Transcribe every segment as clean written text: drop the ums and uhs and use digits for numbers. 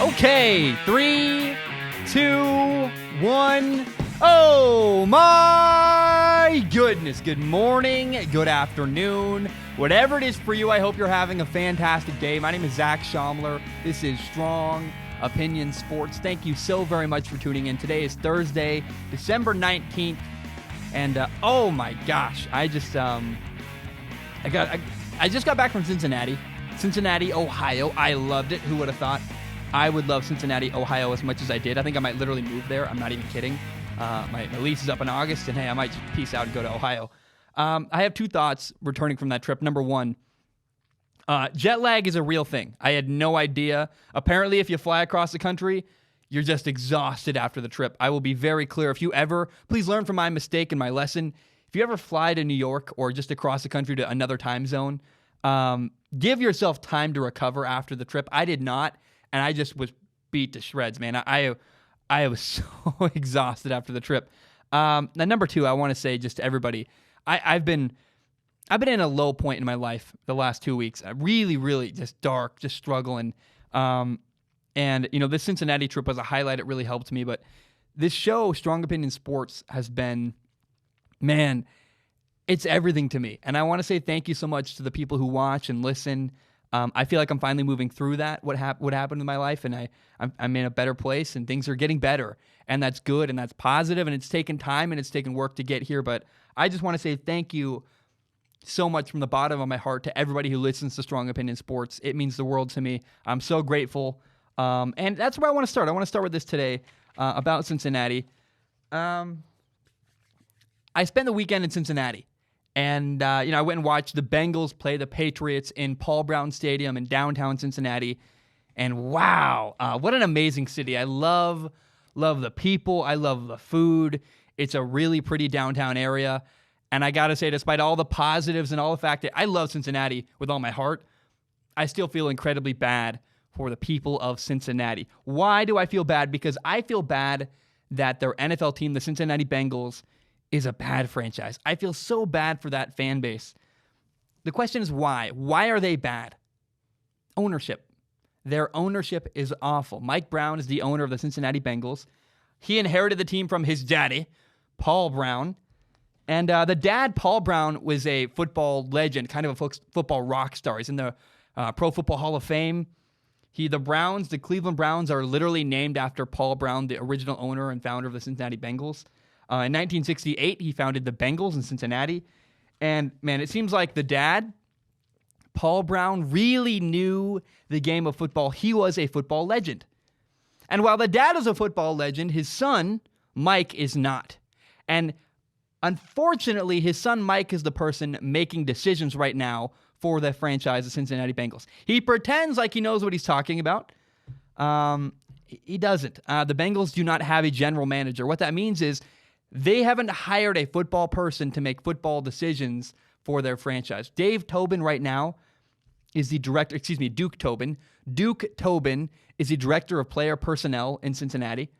Okay, 3, 2, 1. Oh my goodness. Good morning, good afternoon. Whatever it is for you, I hope you're having a fantastic day. My name is Zack. This is Strong Opinion Sports. Thank you so very much for tuning in. Today is Thursday, December 19th. And oh my gosh, I just got back from Cincinnati, Ohio. I loved it. Who would have thought? I would love Cincinnati, Ohio as much as I did. I think I might literally move there. I'm not even kidding. My lease is up in August, and hey, I might just peace out and go to Ohio. I have two thoughts returning from that trip. Number one, jet lag is a real thing. I had no idea. Apparently, if you fly across the country, you're just exhausted after the trip. I will be very clear. Please learn from my mistake and my lesson. If you ever fly to New York or just across the country to another time zone, give yourself time to recover after the trip. I did not. And I just was beat to shreds, man. I was so exhausted after the trip. Now, number two, I want to say just to everybody, I've been in a low point in my life the last 2 weeks. Really, really just dark, just struggling. And this Cincinnati trip was a highlight. It really helped me. But this show, Strong Opinion Sports, has been, man, it's everything to me. And I want to say thank you so much to the people who watch and listen. I feel like I'm finally moving through that, what happened in my life, and I'm in a better place, and things are getting better, and that's good, and that's positive, and it's taken time, and it's taken work to get here, but I just want to say thank you so much from the bottom of my heart to everybody who listens to Strong Opinion Sports. It means the world to me. I'm so grateful, and that's where I want to start. I want to start with this today about Cincinnati. I spent the weekend in Cincinnati. And, I went and watched the Bengals play the Patriots in Paul Brown Stadium in downtown Cincinnati. And wow, what an amazing city. I love the people. I love the food. It's a really pretty downtown area. And I got to say, despite all the positives and all the fact that I love Cincinnati with all my heart, I still feel incredibly bad for the people of Cincinnati. Why do I feel bad? Because I feel bad that their NFL team, the Cincinnati Bengals, is a bad franchise. I feel so bad for that fan base. The question is why? Why are they bad? Ownership. Their ownership is awful. Mike Brown is the owner of the Cincinnati Bengals. He inherited the team from his daddy, Paul Brown. And the dad, Paul Brown, was a football legend, kind of a football rock star. He's in the Pro Football Hall of Fame. The Cleveland Browns are literally named after Paul Brown, the original owner and founder of the Cincinnati Bengals. In 1968, he founded the Bengals in Cincinnati. And, man, it seems like the dad, Paul Brown, really knew the game of football. He was a football legend. And while the dad is a football legend, his son, Mike, is not. And unfortunately, his son, Mike, is the person making decisions right now for the franchise, the Cincinnati Bengals. He pretends like he knows what he's talking about. He doesn't. The Bengals do not have a general manager. What that means is they haven't hired a football person to make football decisions for their franchise. Duke Tobin is the director of player personnel in Cincinnati.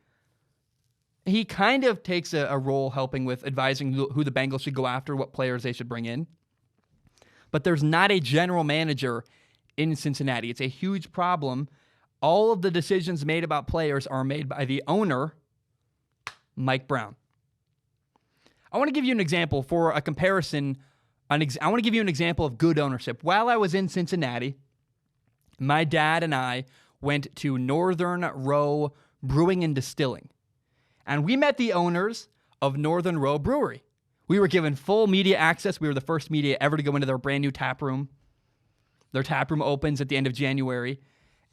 He kind of takes a role helping with advising who the Bengals should go after, what players they should bring in. But there's not a general manager in Cincinnati. It's a huge problem. All of the decisions made about players are made by the owner, Mike Brown. I want to give you an example for a comparison. I want to give you an example of good ownership. While I was in Cincinnati, my dad and I went to Northern Row Brewing and Distilling. And we met the owners of Northern Row Brewery. We were given full media access. We were the first media ever to go into their brand new tap room. Their tap room opens at the end of January.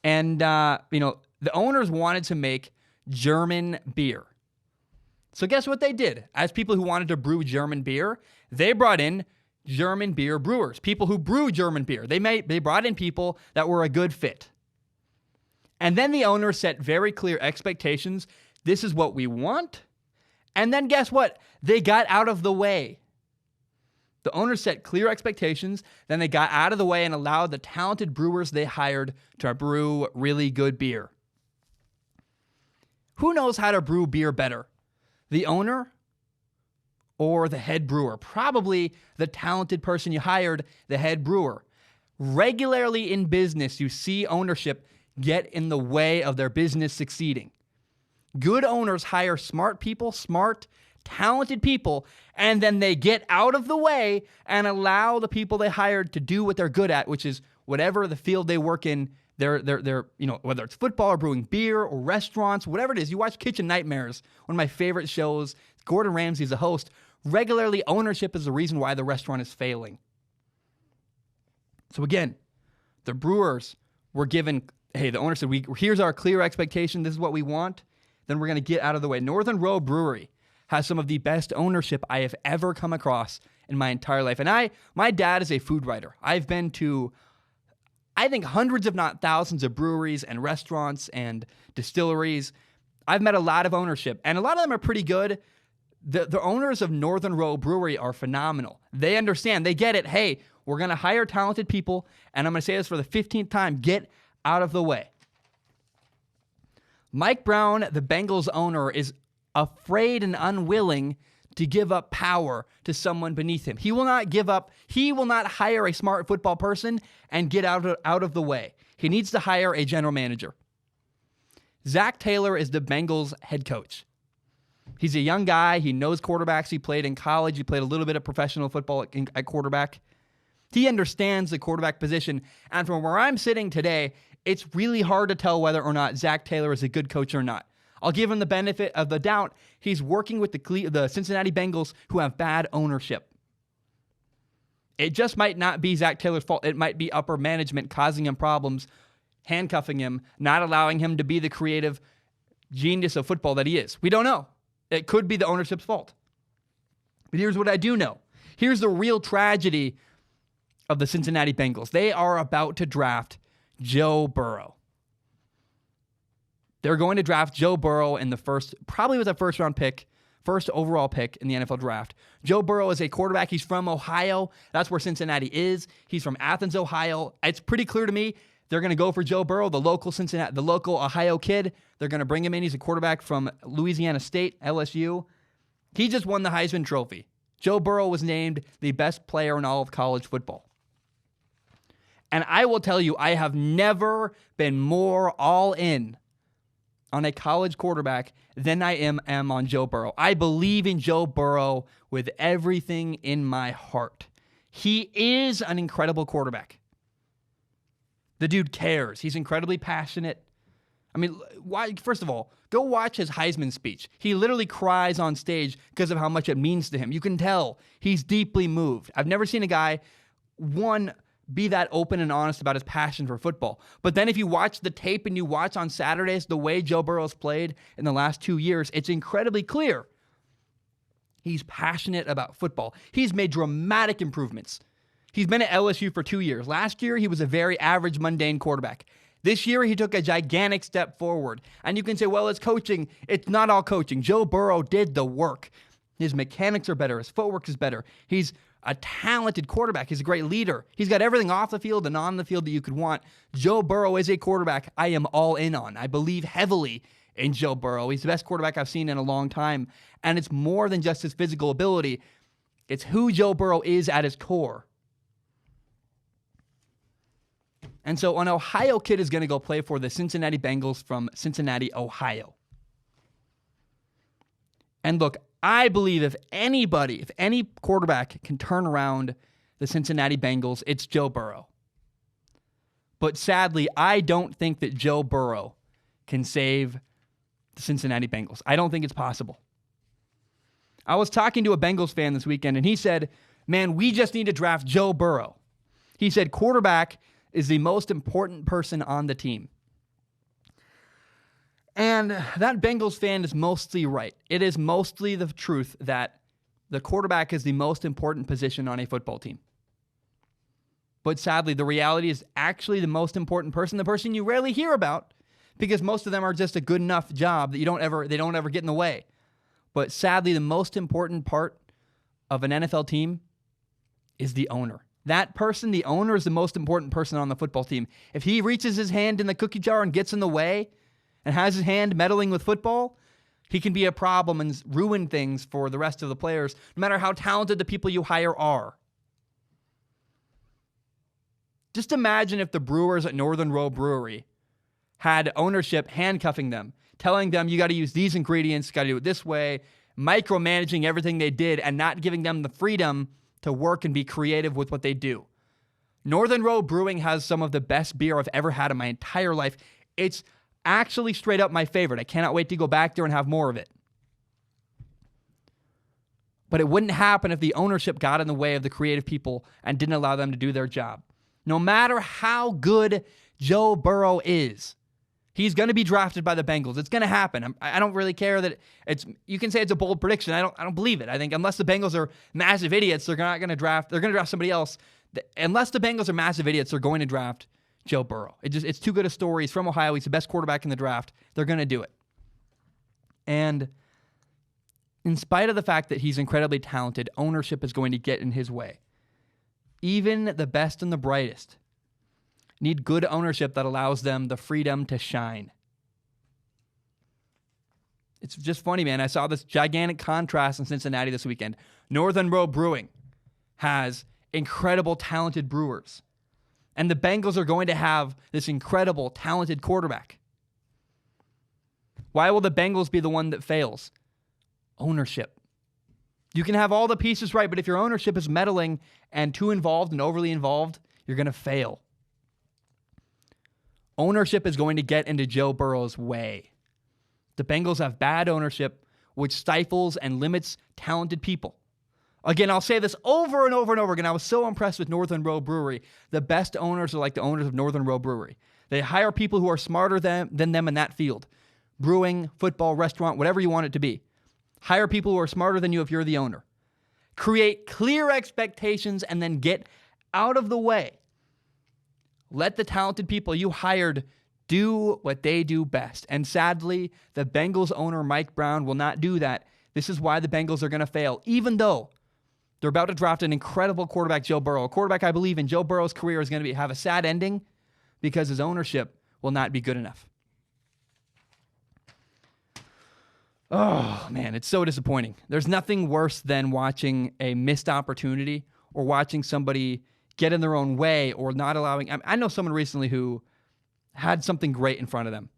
And, the owners wanted to make German beer. So guess what they did? As people who wanted to brew German beer, they brought in German beer brewers, people who brew German beer. They brought in people that were a good fit. And then the owner set very clear expectations. This is what we want. And then guess what? They got out of the way. The owner set clear expectations. Then they got out of the way and allowed the talented brewers they hired to brew really good beer. Who knows how to brew beer better? The owner or the head brewer? Probably the talented person you hired, the head brewer. Regularly in business, you see ownership get in the way of their business succeeding. Good owners hire smart people, talented people, and then they get out of the way and allow the people they hired to do what they're good at, which is whatever the field they work in. They're whether it's football or brewing beer or restaurants, whatever it is. You watch Kitchen Nightmares, one of my favorite shows. Gordon Ramsay's a host. Regularly, ownership is the reason why the restaurant is failing. So again, the Brewers were given, hey, the owner said, here's our clear expectation. This is what we want. Then we're going to get out of the way. Northern Row Brewery has some of the best ownership I have ever come across in my entire life. And my dad is a food writer. I've been to, I think, hundreds, if not thousands, of breweries and restaurants and distilleries. I've met a lot of ownership, and a lot of them are pretty good. The owners of Northern Row Brewery are phenomenal. They understand. They get it. Hey, we're going to hire talented people, and I'm going to say this for the 15th time. Get out of the way. Mike Brown, the Bengals owner, is afraid and unwilling to give up power to someone beneath him. He will not give up. He will not hire a smart football person and get out of the way. He needs to hire a general manager. Zack Taylor is the Bengals head coach. He's a young guy. He knows quarterbacks. He played in college. He played a little bit of professional football at quarterback. He understands the quarterback position. And from where I'm sitting today, it's really hard to tell whether or not Zack Taylor is a good coach or not. I'll give him the benefit of the doubt. He's working with the Cincinnati Bengals, who have bad ownership. It just might not be Zack Taylor's fault. It might be upper management causing him problems, handcuffing him, not allowing him to be the creative genius of football that he is. We don't know. It could be the ownership's fault. But here's what I do know. Here's the real tragedy of the Cincinnati Bengals. They are about to draft Joe Burrow. They're going to draft Joe Burrow in the probably with a first-round pick, first overall pick in the NFL draft. Joe Burrow is a quarterback. He's from Ohio. That's where Cincinnati is. He's from Athens, Ohio. It's pretty clear to me they're going to go for Joe Burrow, the local Ohio kid. They're going to bring him in. He's a quarterback from Louisiana State, LSU. He just won the Heisman Trophy. Joe Burrow was named the best player in all of college football. And I will tell you, I have never been more all in on a college quarterback than I am on Joe Burrow. I believe in Joe Burrow with everything in my heart. He is an incredible quarterback. The dude cares. He's incredibly passionate. I mean, first of all, go watch his Heisman speech. He literally cries on stage because of how much it means to him. You can tell he's deeply moved. I've never seen a guy, be that open and honest about his passion for football. But then if you watch the tape and you watch on Saturdays the way Joe Burrow's played in the last 2 years, it's incredibly clear. He's passionate about football. He's made dramatic improvements. He's been at LSU for 2 years. Last year, he was a very average, mundane quarterback. This year, he took a gigantic step forward. And you can say, well, it's coaching. It's not all coaching. Joe Burrow did the work. His mechanics are better. His footwork is better. He's a talented quarterback. He's a great leader. He's got everything off the field and on the field that you could want. Joe Burrow is a quarterback I am all in on. I believe heavily in Joe Burrow. He's the best quarterback I've seen in a long time. And it's more than just his physical ability. It's who Joe Burrow is at his core. And so an Ohio kid is going to go play for the Cincinnati Bengals from Cincinnati, Ohio. And look, I believe if any quarterback can turn around the Cincinnati Bengals, it's Joe Burrow. But sadly, I don't think that Joe Burrow can save the Cincinnati Bengals. I don't think it's possible. I was talking to a Bengals fan this weekend, and he said, man, we just need to draft Joe Burrow. He said quarterback is the most important person on the team. And that Bengals fan is mostly right. It is mostly the truth that the quarterback is the most important position on a football team. But sadly, the reality is actually the most important person, the person you rarely hear about, because most of them are just a good enough job that they don't ever get in the way. But sadly, the most important part of an NFL team is the owner. That person, the owner, is the most important person on the football team. If he reaches his hand in the cookie jar and gets in the way and has his hand meddling with football, he can be a problem and ruin things for the rest of the players, no matter how talented the people you hire are. Just imagine if the Brewers at Northern Row Brewery had ownership handcuffing them, telling them you got to use these ingredients, got to do it this way, micromanaging everything they did and not giving them the freedom to work and be creative with what they do. Northern Road Brewing has some of the best beer I've ever had in my entire life. It's actually straight up my favorite. I cannot wait to go back there and have more of it. But it wouldn't happen if the ownership got in the way of the creative people and didn't allow them to do their job. No matter how good Joe Burrow is, he's going to be drafted by the Bengals. It's going to happen. I don't really care that you can say it's a bold prediction. I don't believe it. I think unless the Bengals are massive idiots, they're not going to draft. They're going to draft somebody else. Unless the Bengals are massive idiots, they're going to draft Joe Burrow. It's too good a story. He's from Ohio. He's the best quarterback in the draft. They're going to do it. And in spite of the fact that he's incredibly talented, ownership is going to get in his way. Even the best and the brightest need good ownership that allows them the freedom to shine. It's just funny, man. I saw this gigantic contrast in Cincinnati this weekend. Northern Road Brewing has incredible, talented brewers. And the Bengals are going to have this incredible, talented quarterback. Why will the Bengals be the one that fails? Ownership. You can have all the pieces right, but if your ownership is meddling and too involved and overly involved, you're going to fail. Ownership is going to get into Joe Burrow's way. The Bengals have bad ownership, which stifles and limits talented people. Again, I'll say this over and over and over again. I was so impressed with Northern Road Brewery. The best owners are like the owners of Northern Road Brewery. They hire people who are smarter than them in that field. Brewing, football, restaurant, whatever you want it to be. Hire people who are smarter than you if you're the owner. Create clear expectations and then get out of the way. Let the talented people you hired do what they do best. And sadly, the Bengals owner, Mike Brown, will not do that. This is why the Bengals are going to fail, even though they're about to draft an incredible quarterback, Joe Burrow. A quarterback I believe in Joe Burrow's career is going to have a sad ending because his ownership will not be good enough. Oh, man, it's so disappointing. There's nothing worse than watching a missed opportunity or watching somebody get in their own way or not allowing. I know someone recently who had something great in front of them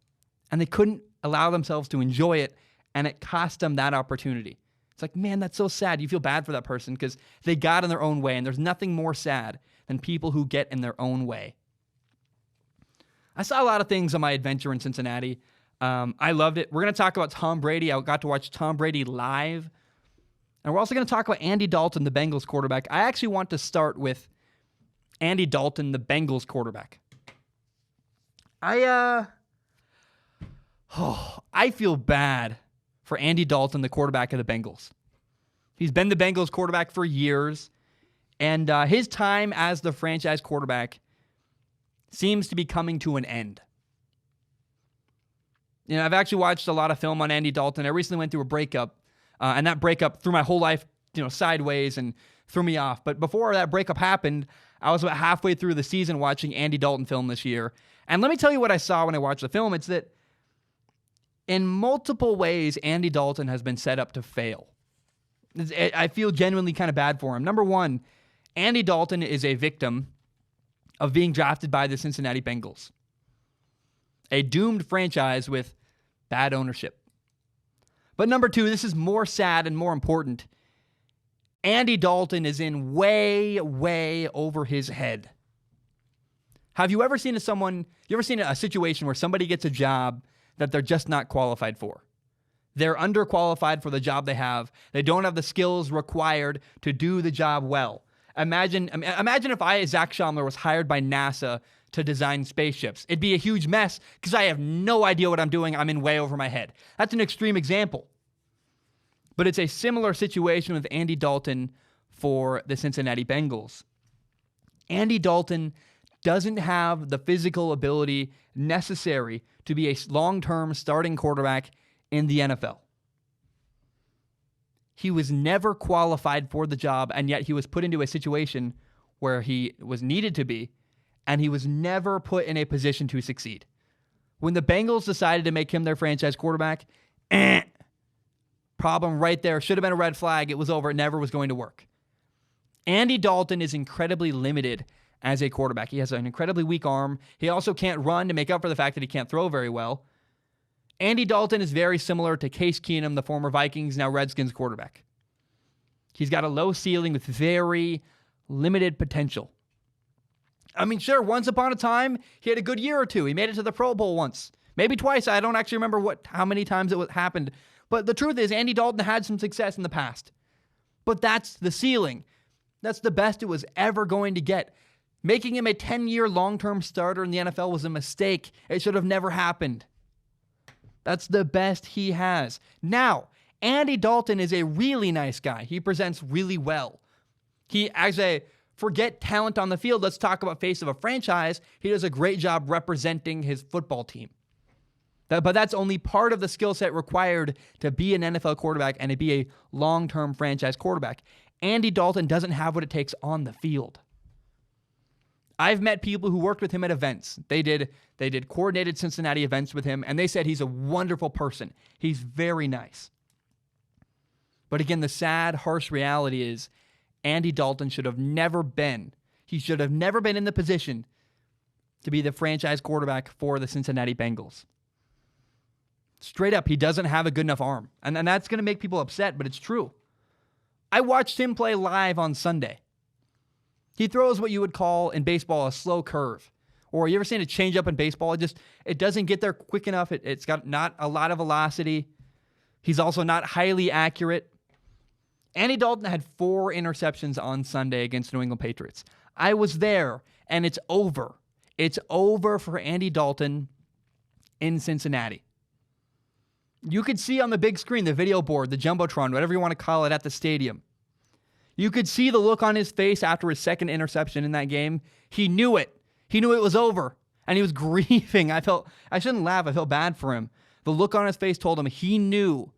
and they couldn't allow themselves to enjoy it, and it cost them that opportunity. It's like, man, that's so sad. You feel bad for that person because they got in their own way, and there's nothing more sad than people who get in their own way. I saw a lot of things on my adventure in Cincinnati. I loved it. We're going to talk about Tom Brady. I got to watch Tom Brady live. And we're also going to talk about Andy Dalton, the Bengals quarterback. I actually want to start with Andy Dalton, the Bengals quarterback. I feel bad for Andy Dalton, the quarterback of the Bengals. He's been the Bengals quarterback for years, and his time as the franchise quarterback seems to be coming to an end. You know, I've actually watched a lot of film on Andy Dalton. I recently went through a breakup, and that breakup threw my whole life, sideways and threw me off. But before that breakup happened, I was about halfway through the season watching Andy Dalton film this year. And let me tell you what I saw when I watched the film. It's that in multiple ways, Andy Dalton has been set up to fail. I feel genuinely kind of bad for him. Number one, Andy Dalton is a victim of being drafted by the Cincinnati Bengals, a doomed franchise with bad ownership. But number two, this is more sad and more important. Andy Dalton is in way, way over his head. Have you ever seen a situation where somebody gets a job that they're just not qualified for? They're underqualified for the job they have. They don't have the skills required to do the job well. Imagine if I, Zack, was hired by NASA to design spaceships. It'd be a huge mess because I have no idea what I'm doing. I'm in way over my head. That's an extreme example. But it's a similar situation with Andy Dalton for the Cincinnati Bengals. Andy Dalton doesn't have the physical ability necessary to be a long-term starting quarterback in the NFL. He was never qualified for the job, and yet he was put into a situation where he was needed to be, and he was never put in a position to succeed. When the Bengals decided to make him their franchise quarterback, problem right there. Should have been a red flag. It was over. It never was going to work. Andy Dalton is incredibly limited as a quarterback. He has an incredibly weak arm. He also can't run to make up for the fact that he can't throw very well. Andy Dalton is very similar to Case Keenum, the former Vikings, now Redskins quarterback. He's got a low ceiling with very limited potential. I mean, sure, once upon a time, he had a good year or two. He made it to the Pro Bowl once. Maybe twice. I don't actually remember how many times it happened. But the truth is, Andy Dalton had some success in the past. But that's the ceiling. That's the best it was ever going to get. Making him a 10-year long-term starter in the NFL was a mistake. It should have never happened. That's the best he has. Now, Andy Dalton is a really nice guy. He presents really well. Forget talent on the field. Let's talk about face of a franchise. He does a great job representing his football team. But that's only part of the skill set required to be an NFL quarterback and to be a long-term franchise quarterback. Andy Dalton doesn't have what it takes on the field. I've met people who worked with him at events. They did coordinated Cincinnati events with him, and they said he's a wonderful person. He's very nice. But again, the sad, harsh reality is Andy Dalton should have never been in the position to be the franchise quarterback for the Cincinnati Bengals. Straight up, he doesn't have a good enough arm. And that's going to make people upset, but it's true. I watched him play live on Sunday. He throws what you would call in baseball a slow curve. Or you ever seen a changeup in baseball? It doesn't get there quick enough. It's got not a lot of velocity. He's also not highly accurate. Andy Dalton had 4 interceptions on Sunday against New England Patriots. I was there, and it's over. It's over for Andy Dalton in Cincinnati. You could see on the big screen, the video board, the Jumbotron, whatever you want to call it, at the stadium. You could see the look on his face after his second interception in that game. He knew it. He knew it was over, and he was grieving. I shouldn't laugh. I felt bad for him. The look on his face told him he knew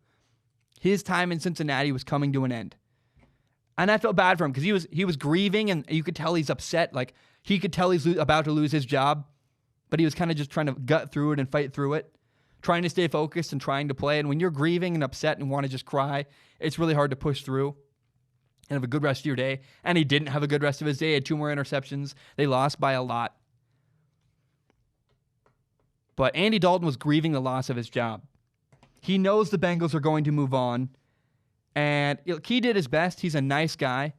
his time in Cincinnati was coming to an end. And I felt bad for him because he was grieving, and you could tell he's upset. Like, he could tell he's about to lose his job, but he was kind of just trying to gut through it and fight through it, trying to stay focused and trying to play. And when you're grieving and upset and want to just cry, it's really hard to push through and have a good rest of your day. And he didn't have a good rest of his day. He had 2 more interceptions. They lost by a lot. But Andy Dalton was grieving the loss of his job. He knows the Bengals are going to move on. And he did his best. He's a nice guy.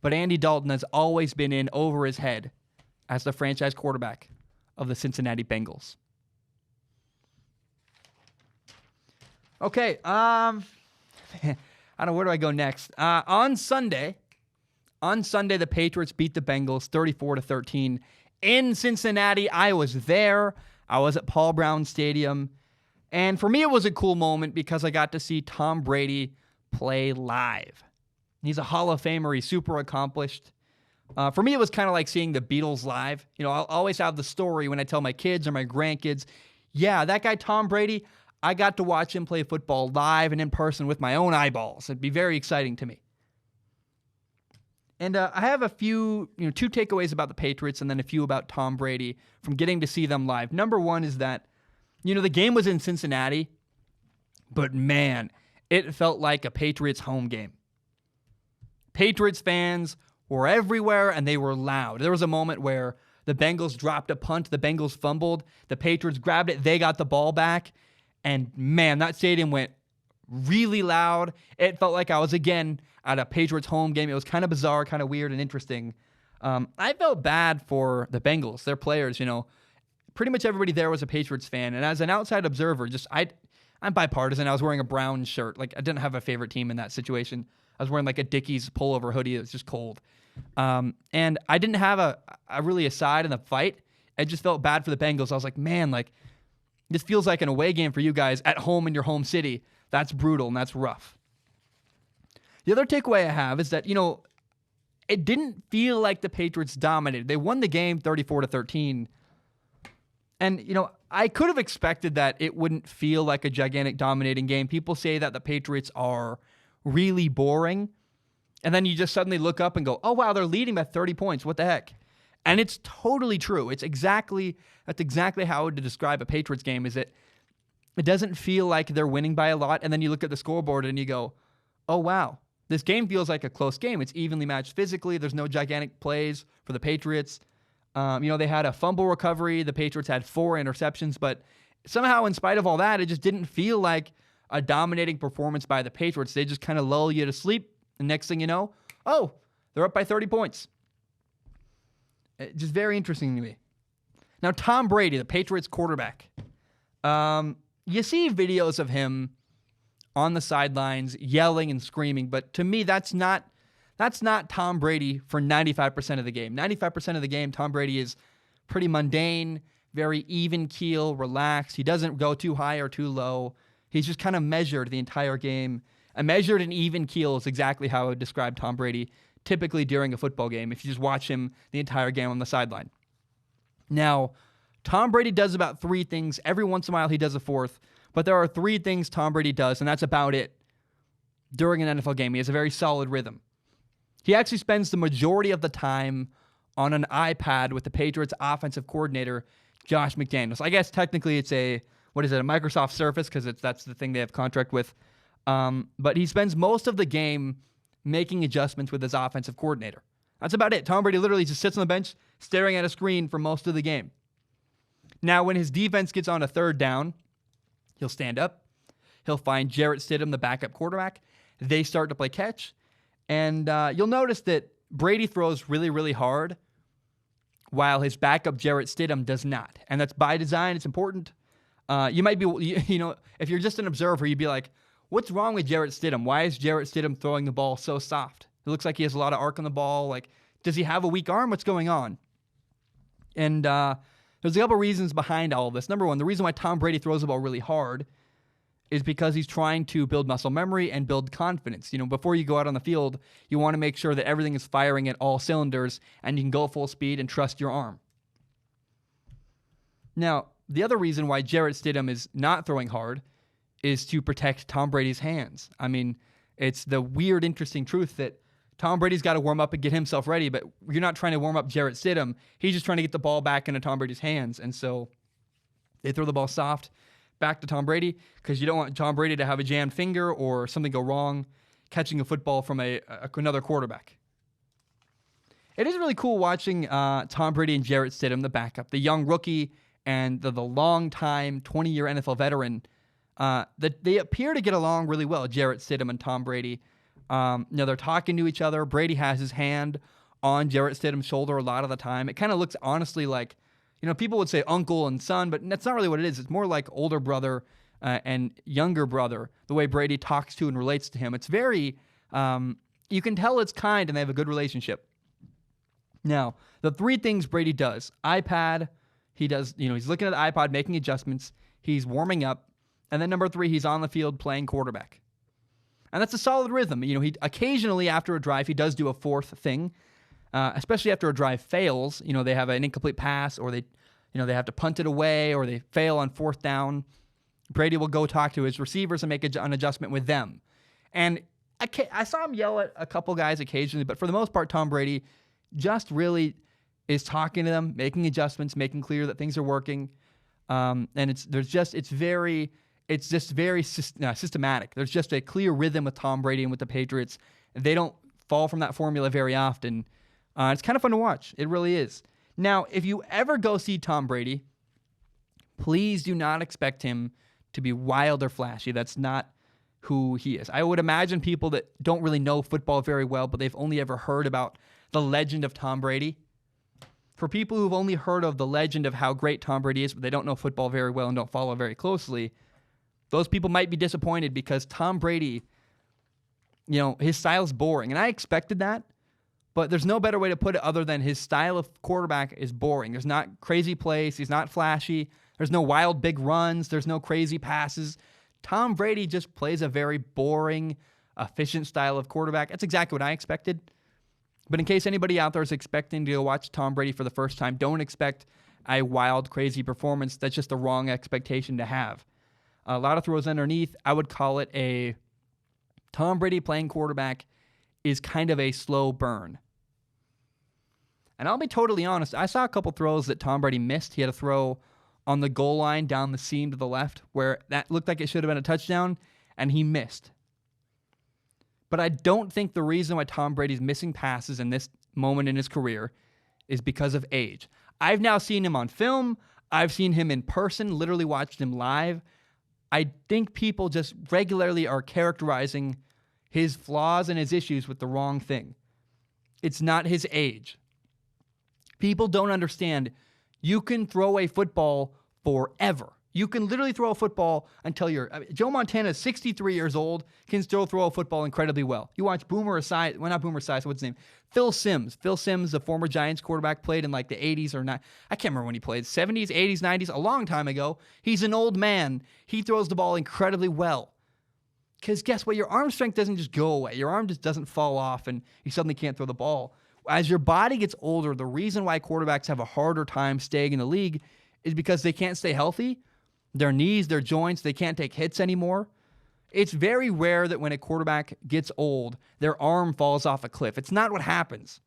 But Andy Dalton has always been in over his head as the franchise quarterback of the Cincinnati Bengals. Okay, I don't know, where do I go next? On Sunday, the Patriots beat the Bengals 34-13 in Cincinnati. I was there. I was at Paul Brown Stadium. And for me, it was a cool moment because I got to see Tom Brady play live. He's a Hall of Famer. He's super accomplished. For me, it was kind of like seeing the Beatles live. You know, I'll always have the story when I tell my kids or my grandkids, yeah, that guy Tom Brady, I got to watch him play football live and in person with my own eyeballs. It'd be very exciting to me. And I have a few, 2 takeaways about the Patriots and then a few about Tom Brady from getting to see them live. Number one is that, the game was in Cincinnati, but man, it felt like a Patriots home game. Patriots fans were everywhere and they were loud. There was a moment where the Bengals dropped a punt, the Bengals fumbled, the Patriots grabbed it, they got the ball back. And man, that stadium went really loud. It felt like I was again at a Patriots home game. It was kind of bizarre, kind of weird and interesting. I felt bad for the Bengals, their players, Pretty much everybody there was a Patriots fan. And as an outside observer, I'm bipartisan. I was wearing a brown shirt. Like, I didn't have a favorite team in that situation. I was wearing like a Dickies pullover hoodie. It was just cold. And I didn't have a really a side in the fight. I just felt bad for the Bengals. I was like, man, this feels like an away game for you guys at home in your home city. That's brutal and that's rough. The other takeaway I have is that, it didn't feel like the Patriots dominated. They won the game 34-13. And, I could have expected that it wouldn't feel like a gigantic dominating game. People say that the Patriots are really boring. And then you just suddenly look up and go, oh, wow, they're leading by 30 points. What the heck? And it's totally true. That's exactly how I would describe a Patriots game, is it doesn't feel like they're winning by a lot. And then you look at the scoreboard and you go, oh, wow, this game feels like a close game. It's evenly matched physically. There's no gigantic plays for the Patriots. They had a fumble recovery. The Patriots had 4 interceptions, but somehow, in spite of all that, it just didn't feel like a dominating performance by the Patriots. They just kind of lull you to sleep. The next thing you know, they're up by 30 points. Just very interesting to me. Now, Tom Brady, the Patriots quarterback. You see videos of him on the sidelines yelling and screaming, but to me, that's not Tom Brady for 95% of the game. 95% of the game, Tom Brady is pretty mundane, very even keel, relaxed. He doesn't go too high or too low. He's just kind of measured the entire game. A measured and even keel is exactly how I would describe Tom Brady typically during a football game if you just watch him the entire game on the sideline. Now, Tom Brady does about 3 things. Every once in a while, he does a 4th. But there are 3 things Tom Brady does, and that's about it during an NFL game. He has a very solid rhythm. He actually spends the majority of the time on an iPad with the Patriots offensive coordinator, Josh McDaniels. I guess technically it's a Microsoft Surface, because that's the thing they have contract with. But he spends most of the game making adjustments with his offensive coordinator. That's about it. Tom Brady literally just sits on the bench staring at a screen for most of the game. Now, when his defense gets on a 3rd down, he'll stand up. He'll find Jarrett Stidham, the backup quarterback. They start to play catch. And you'll notice that Brady throws really, really hard while his backup Jarrett Stidham does not. And that's by design. It's important. You might be, if you're just an observer, you'd be like, what's wrong with Jarrett Stidham? Why is Jarrett Stidham throwing the ball so soft? It looks like he has a lot of arc on the ball. Like, does he have a weak arm? What's going on? And there's a couple reasons behind all of this. Number one, the reason why Tom Brady throws the ball really hard is because he's trying to build muscle memory and build confidence. Before you go out on the field, you want to make sure that everything is firing at all cylinders and you can go full speed and trust your arm. Now, the other reason why Jarrett Stidham is not throwing hard is to protect Tom Brady's hands. I mean, it's the weird, interesting truth that Tom Brady's got to warm up and get himself ready, but you're not trying to warm up Jarrett Stidham. He's just trying to get the ball back into Tom Brady's hands. And so they throw the ball soft back to Tom Brady because you don't want Tom Brady to have a jammed finger or something go wrong catching a football from another quarterback. It is really cool watching Tom Brady and Jarrett Stidham, the backup, the young rookie and the long-time 20-year NFL veteran. That they appear to get along really well, Jarrett Stidham and Tom Brady. They're talking to each other. Brady has his hand on Jarrett Stidham's shoulder a lot of the time. It kind of looks honestly like, people would say uncle and son, but that's not really what it is. It's more like older brother and younger brother, the way Brady talks to and relates to him. It's very, you can tell it's kind and they have a good relationship. Now, the 3 things Brady does: iPad, he does, he's looking at the iPod, making adjustments, he's warming up, and then number 3, he's on the field playing quarterback. And that's a solid rhythm. He occasionally after a drive, he does do a 4th thing, especially after a drive fails. They have an incomplete pass, or they have to punt it away, or they fail on 4th down. Brady will go talk to his receivers and make an adjustment with them. And I saw him yell at a couple guys occasionally, but for the most part, Tom Brady just really is talking to them, making adjustments, making clear that things are working. And it's just very systematic. There's just a clear rhythm with Tom Brady and with the Patriots. They don't fall from that formula very often. It's kind of fun to watch. It really is. Now, if you ever go see Tom Brady, please do not expect him to be wild or flashy. That's not who he is. I would imagine people that don't really know football very well, but they've only ever heard about the legend of Tom Brady. For people who've only heard of the legend of how great Tom Brady is, but they don't know football very well and don't follow very closely, those people might be disappointed because Tom Brady, his style's boring. And I expected that, but there's no better way to put it other than his style of quarterback is boring. There's not crazy plays. He's not flashy. There's no wild big runs. There's no crazy passes. Tom Brady just plays a very boring, efficient style of quarterback. That's exactly what I expected. But in case anybody out there is expecting to go watch Tom Brady for the first time, don't expect a wild, crazy performance. That's just the wrong expectation to have. A lot of throws underneath. I would call it a Tom Brady playing quarterback is kind of a slow burn. And I'll be totally honest, I saw a couple throws that Tom Brady missed. He had a throw on the goal line down the seam to the left where that looked like it should have been a touchdown, and he missed. But I don't think the reason why Tom Brady's missing passes in this moment in his career is because of age. I've now seen him on film. I've seen him in person, literally watched him live. I think people just regularly are characterizing his flaws and his issues with the wrong thing. It's not his age. People don't understand. You can throw a football forever. You can literally throw a football until Joe Montana is 63 years old, can still throw a football incredibly well. You watch Boomer Esiason, well, not Boomer Esiason, what's his name? Phil Simms. Phil Simms, the former Giants quarterback, played in like the 80s or not. I can't remember when he played, 70s, 80s, 90s, a long time ago. He's an old man. He throws the ball incredibly well. Because guess what? Your arm strength doesn't just go away. Your arm just doesn't fall off and you suddenly can't throw the ball. As your body gets older, the reason why quarterbacks have a harder time staying in the league is because they can't stay healthy. Their knees, their joints, they can't take hits anymore. It's very rare that when a quarterback gets old, their arm falls off a cliff. It's not what happens.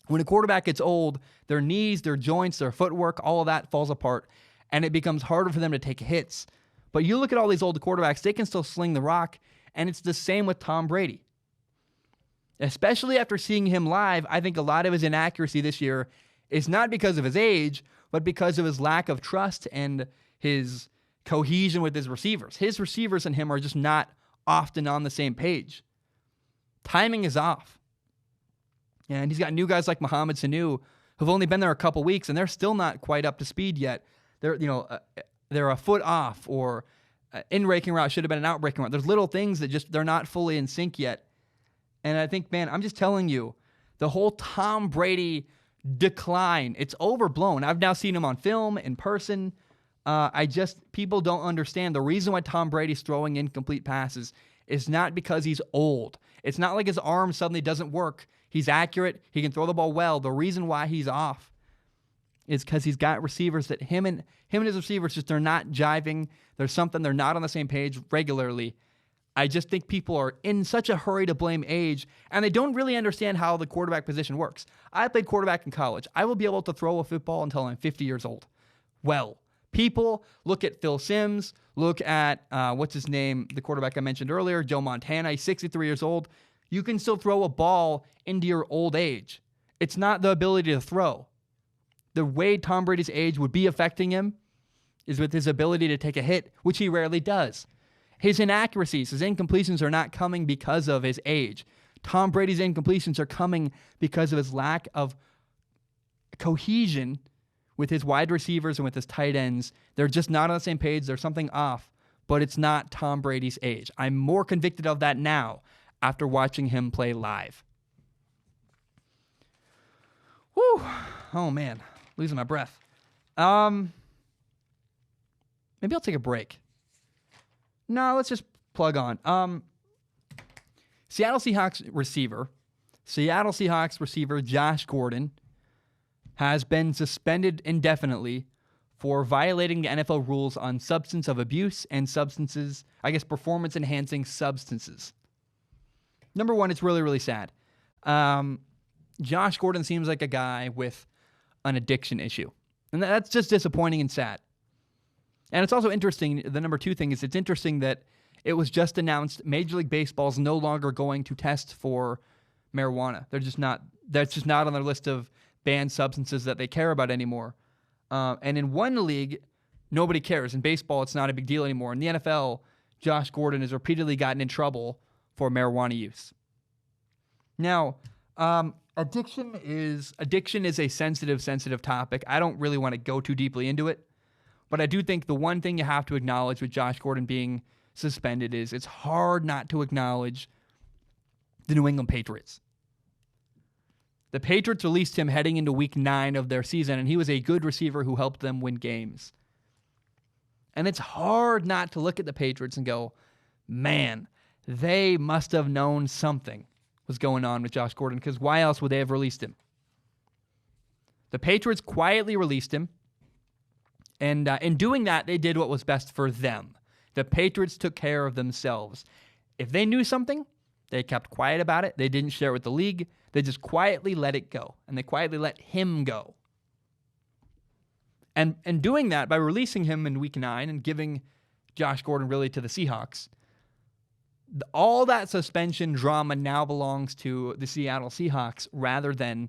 When a quarterback gets old, their knees, their joints, their footwork, all of that falls apart, and it becomes harder for them to take hits. But you look at all these old quarterbacks, they can still sling the rock, and it's the same with Tom Brady. Especially after seeing him live, I think a lot of his inaccuracy this year is not because of his age, but because of his lack of trust and his cohesion with his receivers. His receivers and him are just not often on the same page. Timing is off. And he's got new guys like Mohamed Sanu who've only been there a couple weeks, and they're still not quite up to speed yet. They're a foot off, or in-breaking route should have been an out-breaking route. There's little things that just they're not fully in sync yet. And I think, man, I'm just telling you, the whole Tom Brady decline, it's overblown. I've now seen him on film, in person. People don't understand. The reason why Tom Brady's throwing incomplete passes is not because he's old. It's not like his arm suddenly doesn't work. He's accurate. He can throw the ball well. The reason why he's off is because he's got receivers that him and his receivers just, they're not jiving. There's something, they're not on the same page regularly. I just think people are in such a hurry to blame age, and they don't really understand how the quarterback position works. I played quarterback in college. I will be able to throw a football until I'm 50 years old. Well, people look at Phil Simms, look at, what's his name, the quarterback I mentioned earlier, Joe Montana. He's 63 years old. You can still throw a ball into your old age. It's not the ability to throw. The way Tom Brady's age would be affecting him is with his ability to take a hit, which he rarely does. His inaccuracies, his incompletions are not coming because of his age. Tom Brady's incompletions are coming because of his lack of cohesion with his wide receivers and with his tight ends. They're just not on the same page. There's something off, but it's not Tom Brady's age. I'm more convicted of that now after watching him play live. Whew. Oh, man. Losing my breath. Maybe I'll take a break. No, let's just plug on. Seattle Seahawks receiver Josh Gordon has been suspended indefinitely for violating the NFL rules on substance of abuse and performance-enhancing substances. Number one, it's really, really sad. Josh Gordon seems like a guy with an addiction issue. And that's just disappointing and sad. And it's also interesting, the number two thing is it's interesting that it was just announced Major League Baseball is no longer going to test for marijuana. That's just not on their list of banned substances that they care about anymore. And in one league, nobody cares. In baseball, it's not a big deal anymore. In the NFL, Josh Gordon has repeatedly gotten in trouble for marijuana use. Now, addiction is a sensitive topic. I don't really want to go too deeply into it. But I do think the one thing you have to acknowledge with Josh Gordon being suspended is it's hard not to acknowledge the New England Patriots. The Patriots released him heading into week 9 of their season, and he was a good receiver who helped them win games. And it's hard not to look at the Patriots and go, man, they must have known something was going on with Josh Gordon, because why else would they have released him? The Patriots quietly released him. And in doing that, they did what was best for them. The Patriots took care of themselves. If they knew something, they kept quiet about it. They didn't share it with the league. They just quietly let it go. And they quietly let him go. And doing that, by releasing him in week 9 and giving Josh Gordon really to the Seahawks, all that suspension drama now belongs to the Seattle Seahawks rather than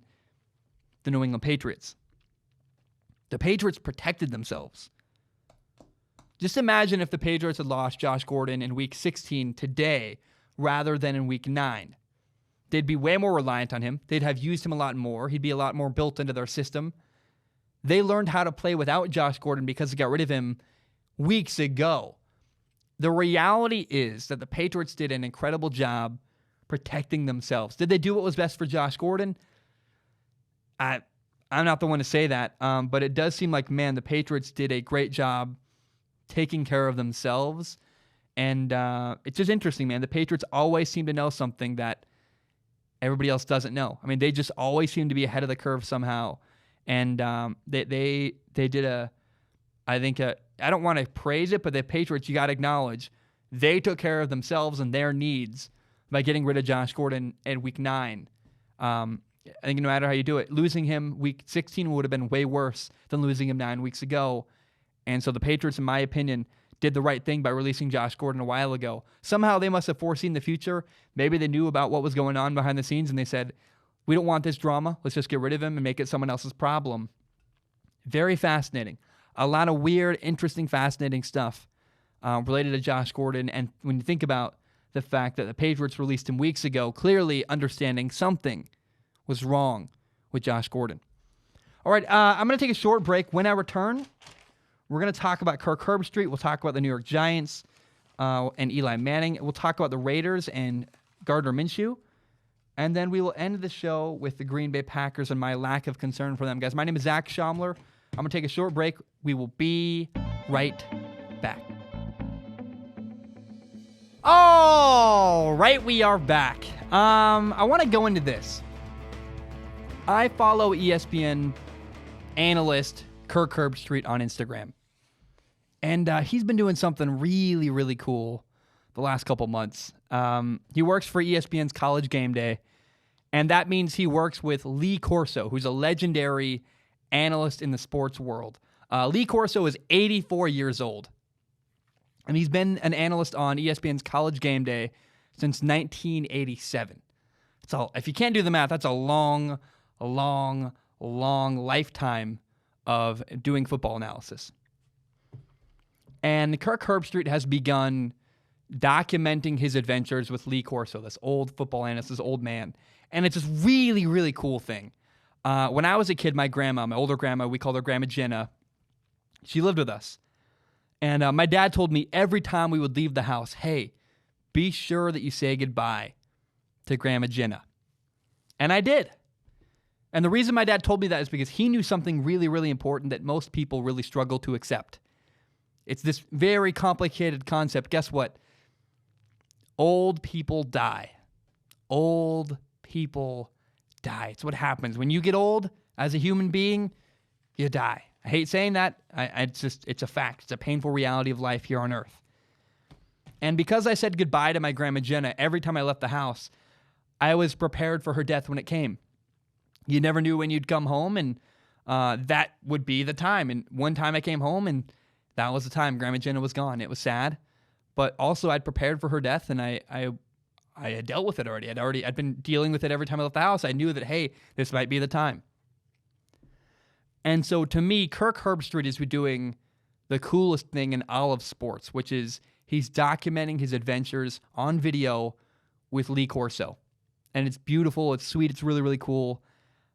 the New England Patriots. The Patriots protected themselves. Just imagine if the Patriots had lost Josh Gordon in Week 16 today rather than in Week 9. They'd be way more reliant on him. They'd have used him a lot more. He'd be a lot more built into their system. They learned how to play without Josh Gordon because they got rid of him weeks ago. The reality is that the Patriots did an incredible job protecting themselves. Did they do what was best for Josh Gordon? I'm not the one to say that, but it does seem like, man, the Patriots did a great job taking care of themselves. And it's just interesting, man. The Patriots always seem to know something that everybody else doesn't know. I mean, they just always seem to be ahead of the curve somehow. And they did I don't want to praise it, but the Patriots, you got to acknowledge, they took care of themselves and their needs by getting rid of Josh Gordon in Week 9. I think no matter how you do it, losing him Week 16 would have been way worse than losing him 9 weeks ago. And so the Patriots, in my opinion, did the right thing by releasing Josh Gordon a while ago. Somehow they must have foreseen the future. Maybe they knew about what was going on behind the scenes and they said, we don't want this drama. Let's just get rid of him and make it someone else's problem. Very fascinating. A lot of weird, interesting, fascinating stuff related to Josh Gordon. And when you think about the fact that the Patriots released him weeks ago, clearly understanding something was wrong with Josh Gordon. All right, I'm going to take a short break. When I return, we're going to talk about Kirk Herbstreit. We'll talk about the New York Giants and Eli Manning. We'll talk about the Raiders and Gardner Minshew. And then we will end the show with the Green Bay Packers and my lack of concern for them. Guys, my name is Zack Schaumler. I'm going to take a short break. We will be right back. All right, we are back. I want to go into this. I follow ESPN analyst Kirk Herbstreit on Instagram. And he's been doing something really, really cool the last couple months. He works for ESPN's College Game Day, and that means he works with Lee Corso, who's a legendary analyst in the sports world. Lee Corso is 84 years old, and he's been an analyst on ESPN's College Game Day since 1987. So if you can't do the math, that's a long lifetime of doing football analysis. And Kirk Herbstreit has begun documenting his adventures with Lee Corso, this old football analyst, this old man. And it's this really, really cool thing. When I was a kid, my grandma, my older grandma, we called her Grandma Jenna, she lived with us. And my dad told me every time we would leave the house, hey, be sure that you say goodbye to Grandma Jenna. And I did. And the reason my dad told me that is because he knew something really, really important that most people really struggle to accept. It's this very complicated concept. Guess what? Old people die. Old people die. It's what happens. When you get old as a human being, you die. I hate saying that. It's a fact. It's a painful reality of life here on Earth. And because I said goodbye to my Grandma Jenna every time I left the house, I was prepared for her death when it came. You never knew when you'd come home, and that would be the time. And one time I came home, and that was the time Grandma Jenna was gone. It was sad, but also I'd prepared for her death, and I had dealt with it already. I'd been dealing with it every time I left the house. I knew that, hey, this might be the time. And so to me, Kirk Herbstreit is doing the coolest thing in all of sports, which is he's documenting his adventures on video with Lee Corso. And it's beautiful. It's sweet. It's really, really cool.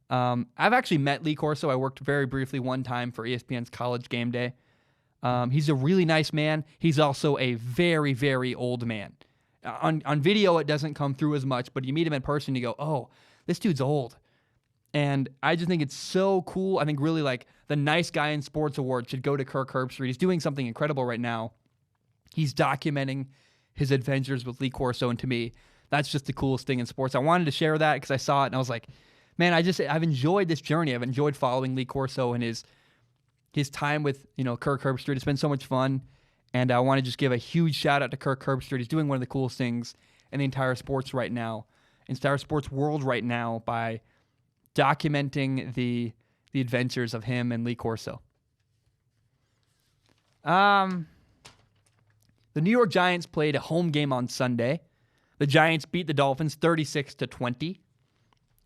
I've actually met Lee Corso. I worked very briefly one time for ESPN's College Game Day. He's a really nice man. He's also a very, very old man. On video, it doesn't come through as much, but you meet him in person, you go, oh, this dude's old. And I just think it's so cool. I think really like the Nice Guy in Sports Award should go to Kirk Herbstreit. He's doing something incredible right now. He's documenting his adventures with Lee Corso, and to me, that's just the coolest thing in sports. I wanted to share that because I saw it, and I was like, man, I've enjoyed this journey. I've enjoyed following Lee Corso and his time with, Kirk Herbstreit. It's been so much fun. And I want to just give a huge shout out to Kirk Herbstreit. He's doing one of the coolest things in the entire sports right now, entire sports world right now, by documenting the adventures of him and Lee Corso. The New York Giants played a home game on Sunday. The Giants beat the Dolphins 36-20.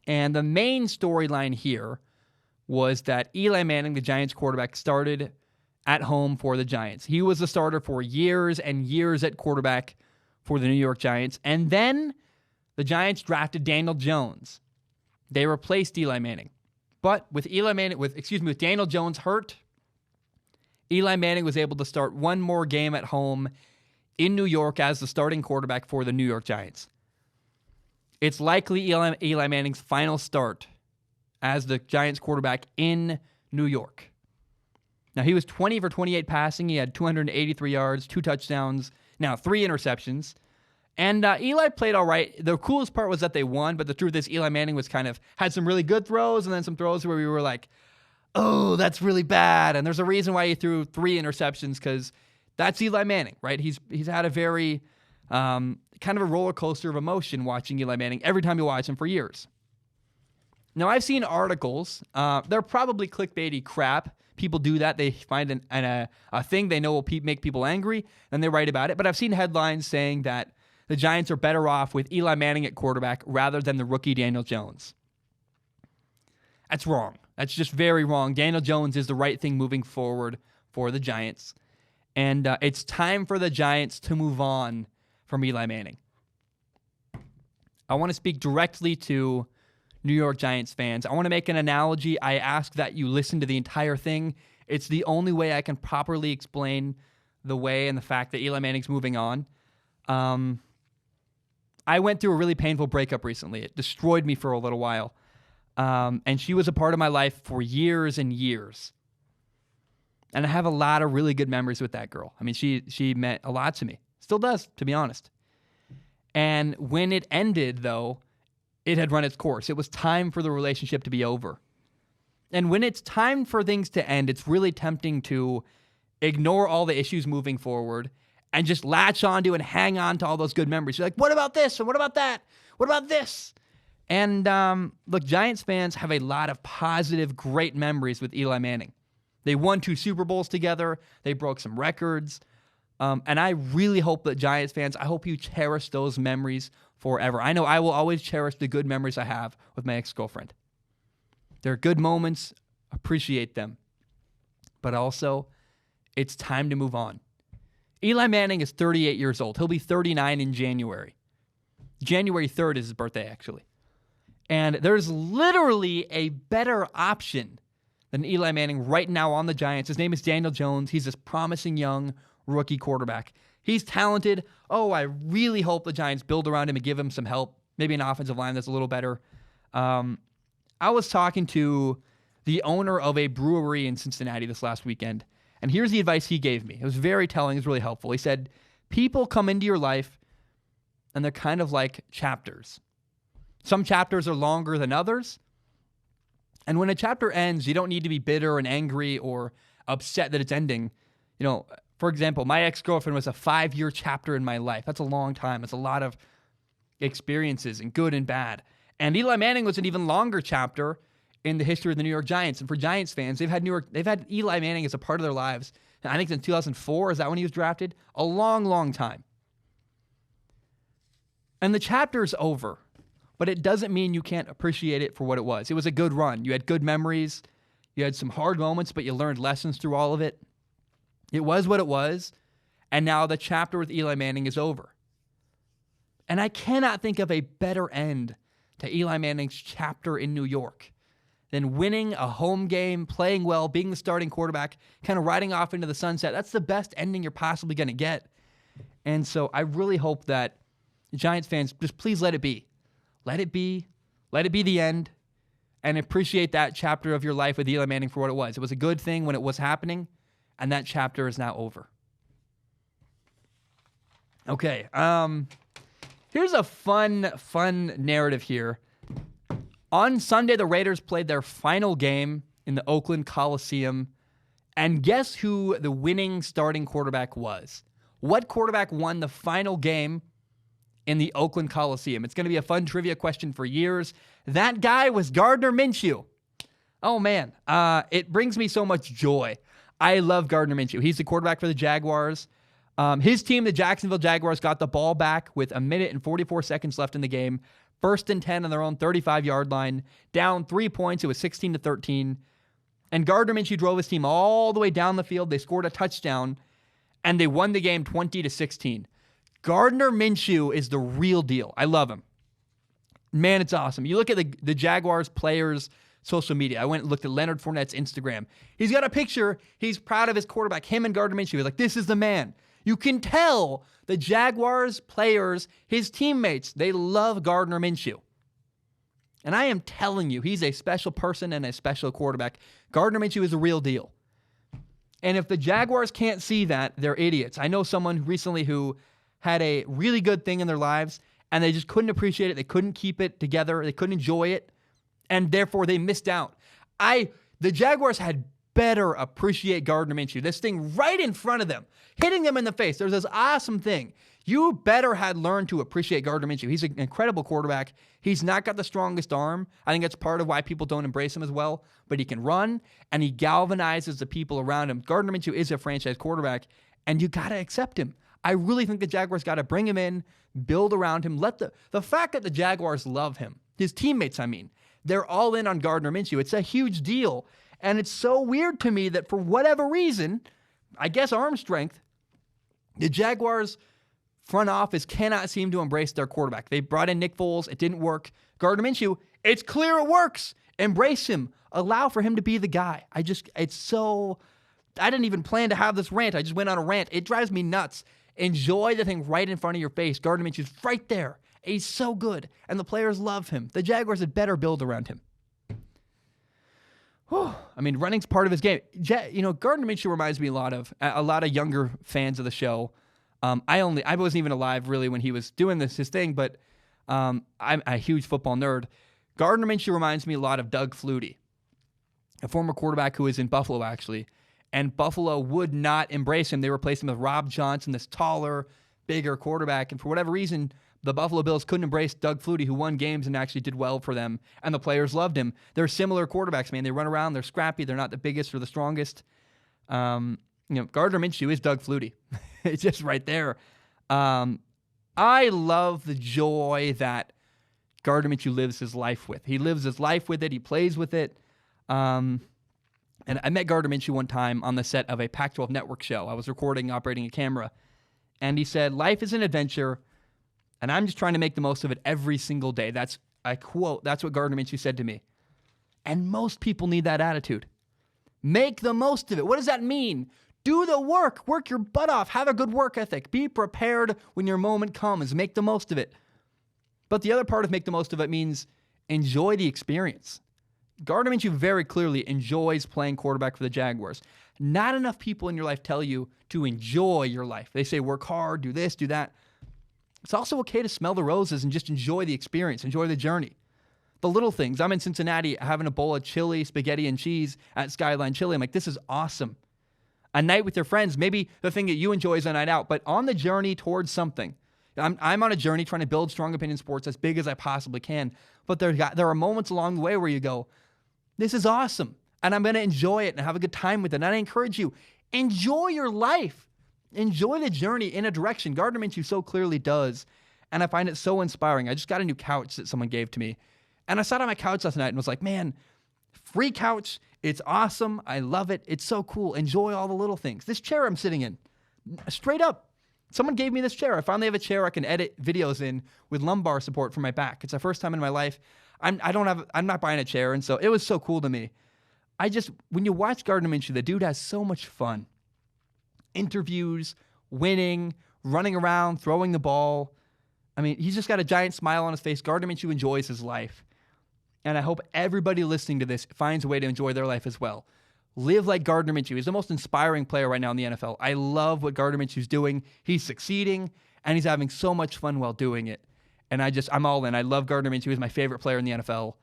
And the main storyline here was that Eli Manning, the Giants quarterback, started at home for the Giants. He was the starter for years and years at quarterback for the New York Giants. And then the Giants drafted Daniel Jones. They replaced Eli Manning. But with Daniel Jones hurt, Eli Manning was able to start one more game at home in New York as the starting quarterback for the New York Giants. It's likely Eli Manning's final start as the Giants quarterback in New York. Now, he was 20 for 28 passing. He had 283 yards, 2 touchdowns, 3 interceptions. And Eli played all right. The coolest part was that they won, but the truth is Eli Manning had some really good throws and then some throws where we were like, oh, that's really bad. And there's a reason why he threw 3 interceptions, because that's Eli Manning, right? He's had a very kind of a roller coaster of emotion watching Eli Manning every time you watch him for years. Now, I've seen articles. They're probably clickbaity crap. People do that. They find a thing they know will make people angry, and they write about it. But I've seen headlines saying that the Giants are better off with Eli Manning at quarterback rather than the rookie Daniel Jones. That's wrong. That's just very wrong. Daniel Jones is the right thing moving forward for the Giants. And it's time for the Giants to move on from Eli Manning. I want to speak directly to New York Giants fans. I want to make an analogy. I ask that you listen to the entire thing. It's the only way I can properly explain the way and the fact that Eli Manning's moving on. I went through a really painful breakup recently. It destroyed me for a little while. And she was a part of my life for years and years. And I have a lot of really good memories with that girl. I mean, she meant a lot to me. Still does, to be honest. And when it ended, though, it had run its course. It was time for the relationship to be over. And when it's time for things to end, it's really tempting to ignore all the issues moving forward and just latch onto and hang on to all those good memories. You're like, what about this? And what about that? What about this? And look, Giants fans have a lot of positive, great memories with Eli Manning. They won 2 Super Bowls together. They broke some records. And I really hope that Giants fans, I hope you cherish those memories forever. I know I will always cherish the good memories I have with my ex-girlfriend. They're good moments. Appreciate them. But also, it's time to move on. Eli Manning is 38 years old. He'll be 39 in January. January 3rd is his birthday, actually. And there's literally a better option than Eli Manning right now on the Giants. His name is Daniel Jones. He's this promising young rookie quarterback. He's talented. Oh, I really hope the Giants build around him and give him some help. Maybe an offensive line that's a little better. I was talking to the owner of a brewery in Cincinnati this last weekend, and here's the advice he gave me. It was very telling. It was really helpful. He said, people come into your life, and they're kind of like chapters. Some chapters are longer than others. And when a chapter ends, you don't need to be bitter and angry or upset that it's ending. You know, for example, my ex-girlfriend was a 5-year chapter in my life. That's a long time. It's a lot of experiences, and good and bad. And Eli Manning was an even longer chapter in the history of the New York Giants. And for Giants fans, they've had Eli Manning as a part of their lives. I think in 2004, is that when he was drafted? A long, long time. And the chapter's over, but it doesn't mean you can't appreciate it for what it was. It was a good run. You had good memories. You had some hard moments, but you learned lessons through all of it. It was what it was, and now the chapter with Eli Manning is over. And I cannot think of a better end to Eli Manning's chapter in New York than winning a home game, playing well, being the starting quarterback, kind of riding off into the sunset. That's the best ending you're possibly going to get. And so I really hope that Giants fans, just please let it be. Let it be. Let it be the end. And appreciate that chapter of your life with Eli Manning for what it was. It was a good thing when it was happening, and that chapter is now over. Okay, here's a fun narrative here. On Sunday, the Raiders played their final game in the Oakland Coliseum, and guess who the winning starting quarterback was? What quarterback won the final game in the Oakland Coliseum? It's going to be a fun trivia question for years. That guy was Gardner Minshew. Oh, man. It brings me so much joy. I love Gardner Minshew. He's the quarterback for the Jaguars. His team, the Jacksonville Jaguars, got the ball back with 1 minute and 44 seconds left in the game. 1st and 10 on their own 35-yard line. Down 3 points. It was 16-13 And Gardner Minshew drove his team all the way down the field. They scored a touchdown, and they won the game 20-16. Gardner Minshew is the real deal. I love him. Man, it's awesome. You look at the Jaguars players' social media. I went and looked at Leonard Fournette's Instagram. He's got a picture. He's proud of his quarterback, him and Gardner Minshew. He's like, this is the man. You can tell the Jaguars players, his teammates, they love Gardner Minshew. And I am telling you, he's a special person and a special quarterback. Gardner Minshew is a real deal. And if the Jaguars can't see that, they're idiots. I know someone recently who had a really good thing in their lives, and they just couldn't appreciate it. They couldn't keep it together. They couldn't enjoy it, and therefore they missed out. The Jaguars had better appreciate Gardner Minshew. This thing right in front of them, hitting them in the face. There's this awesome thing. You better had learned to appreciate Gardner Minshew. He's an incredible quarterback. He's not got the strongest arm. I think that's part of why people don't embrace him as well. But he can run, and he galvanizes the people around him. Gardner Minshew is a franchise quarterback, and you got to accept him. I really think the Jaguars got to bring him in, build around him. Let the fact that the Jaguars love him, his teammates, I mean, they're all in on Gardner Minshew. It's a huge deal. And it's so weird to me that for whatever reason, I guess arm strength, the Jaguars front office cannot seem to embrace their quarterback. They brought in Nick Foles. It didn't work. Gardner Minshew, it's clear it works. Embrace him. Allow for him to be the guy. I didn't even plan to have this rant. I just went on a rant. It drives me nuts. Enjoy the thing right in front of your face. Gardner Minshew's right there. He's so good. And the players love him. The Jaguars had better build around him. Whew. I mean, running's part of his game. Gardner Minshew reminds me a lot of younger fans of the show. I wasn't even alive really when he was doing his thing, but I'm a huge football nerd. Gardner Minshew reminds me a lot of Doug Flutie, a former quarterback who was in Buffalo actually, and Buffalo would not embrace him. They replaced him with Rob Johnson, this taller, bigger quarterback, and for whatever reason, the Buffalo Bills couldn't embrace Doug Flutie, who won games and actually did well for them, and the players loved him. They're similar quarterbacks, man. They run around, they're scrappy, they're not the biggest or the strongest. Gardner Minshew is Doug Flutie. It's just right there. I love the joy that Gardner Minshew lives his life with. He lives his life with it. He plays with it. And I met Gardner Minshew one time on the set of a Pac-12 network show. I was operating a camera. And he said, life is an adventure, and I'm just trying to make the most of it every single day. That's a quote. That's what Gardner Minshew said to me. And most people need that attitude. Make the most of it. What does that mean? Do the work. Work your butt off. Have a good work ethic. Be prepared when your moment comes. Make the most of it. But the other part of make the most of it means enjoy the experience. Gardner Minshew very clearly enjoys playing quarterback for the Jaguars. Not enough people in your life tell you to enjoy your life. They say work hard, do this, do that. It's also okay to smell the roses and just enjoy the experience, enjoy the journey. The little things. I'm in Cincinnati having a bowl of chili, spaghetti, and cheese at Skyline Chili. I'm like, this is awesome. A night with your friends, maybe the thing that you enjoy is a night out, but on the journey towards something. I'm on a journey trying to build Strong Opinion Sports as big as I possibly can, but there are moments along the way where you go, this is awesome, and I'm going to enjoy it and have a good time with it. And I encourage you, enjoy your life. Enjoy the journey in a direction. Gardner Minshew so clearly does, and I find it so inspiring. I just got a new couch that someone gave to me, and I sat on my couch last night and was like, man, free couch. It's awesome. I love it. It's so cool. Enjoy all the little things. This chair I'm sitting in, straight up, someone gave me this chair. I finally have a chair I can edit videos in with lumbar support for my back. It's the first time in my life. I'm not buying a chair, and so it was so cool to me. When you watch Gardner Minshew, the dude has so much fun. Interviews, winning, running around, throwing the ball. I mean, he's just got a giant smile on his face. Gardner Minshew enjoys his life. And I hope everybody listening to this finds a way to enjoy their life as well. Live like Gardner Minshew. He's the most inspiring player right now in the NFL. I love what Gardner Minshew's doing. He's succeeding, and he's having so much fun while doing it. And I'm all in. I love Gardner Minshew. He's my favorite player in the NFL.